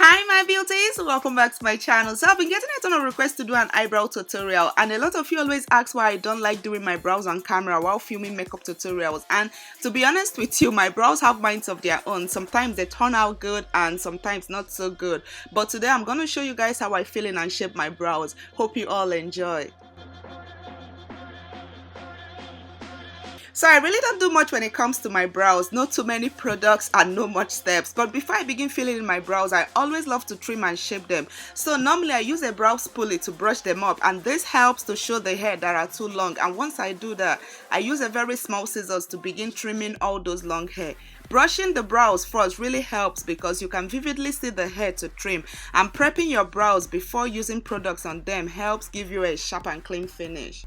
Hi my beauties, welcome back to my channel. So I've been getting a ton of requests to do an eyebrow tutorial, and a lot of you always ask why I don't like doing my brows on camera while filming makeup tutorials. And to be honest with you, my brows have minds of their own. Sometimes they turn out good and sometimes not so good. But today I'm going to show you guys how I fill in and shape my brows. Hope you all enjoy. So I really don't do much when it comes to my brows, not too many products and no much steps. But before I begin filling in my brows, I always love to trim and shape them. So normally I use a brow spoolie to brush them up, and this helps to show the hair that are too long. And once I do that, I use a very small scissors to begin trimming all those long hair. Brushing the brows first really helps because you can vividly see the hair to trim, and prepping your brows before using products on them helps give you a sharp and clean finish.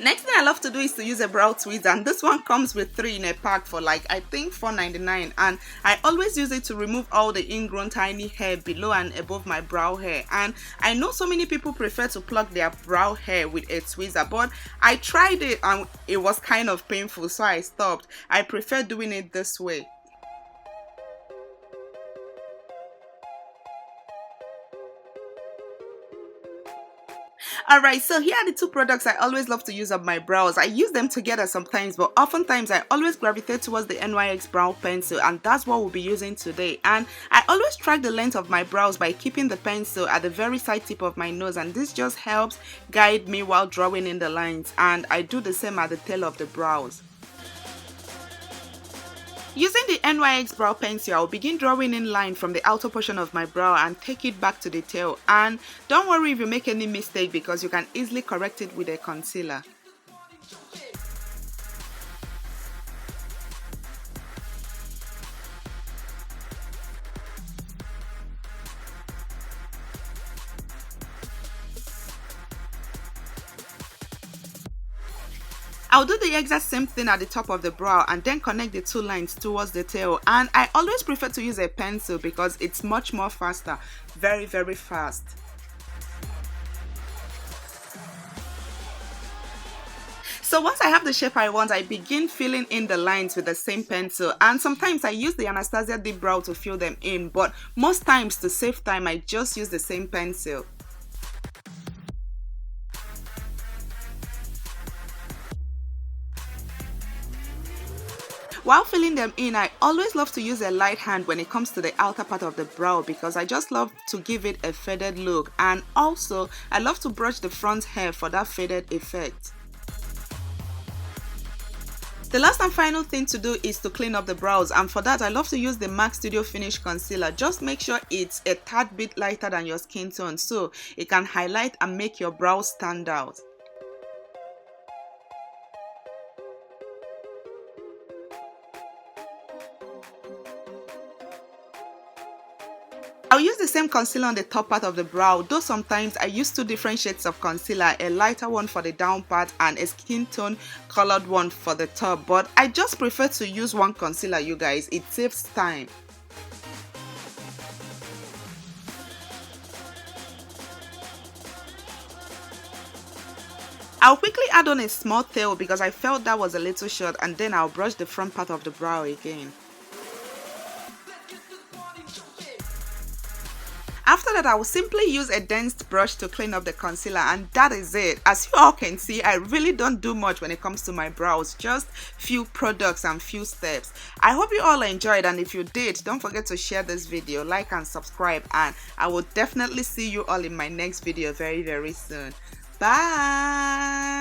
Next thing I love to do is to use a brow tweezer, and this one comes with 3 in a pack for like I think $4.99, and I always use it to remove all the ingrown tiny hair below and above my brow hair. And I know so many people prefer to pluck their brow hair with a tweezer, but I tried it and it was kind of painful, so I stopped. I prefer doing it this way. Alright, so here are the 2 products I always love to use on my brows. I use them together sometimes, but oftentimes I always gravitate towards the NYX brow pencil, and that's what we'll be using today. And I always track the length of my brows by keeping the pencil at the very side tip of my nose, and this just helps guide me while drawing in the lines, and I do the same at the tail of the brows. Using the NYX brow pencil, I'll begin drawing in line from the outer portion of my brow and take it back to the tail. And don't worry if you make any mistake because you can easily correct it with a concealer. I'll do the exact same thing at the top of the brow and then connect the 2 lines towards the tail. And I always prefer to use a pencil because it's much more faster, very fast. So once I have the shape I want, I begin filling in the lines with the same pencil, and sometimes I use the Anastasia Deep Brow to fill them in, but most times to save time I just use the same pencil. While filling them in, I always love to use a light hand when it comes to the outer part of the brow because I just love to give it a faded look, and also I love to brush the front hair for that faded effect. The last and final thing to do is to clean up the brows, and for that I love to use the MAC Studio Finish Concealer. Just make sure it's a tad bit lighter than your skin tone so it can highlight and make your brows stand out. I'll use the same concealer on the top part of the brow, though sometimes I use 2 different shades of concealer, a lighter one for the down part and a skin tone colored one for the top, but I just prefer to use one concealer, you guys, it saves time. I'll quickly add on a small tail because I felt that was a little short, and then I'll brush the front part of the brow again. After that, I will simply use a dense brush to clean up the concealer, and that is it. As you all can see, I really don't do much when it comes to my brows, just few products and few steps. I hope you all enjoyed, and if you did, don't forget to share this video, like and subscribe, and I will definitely see you all in my next video very soon. Bye!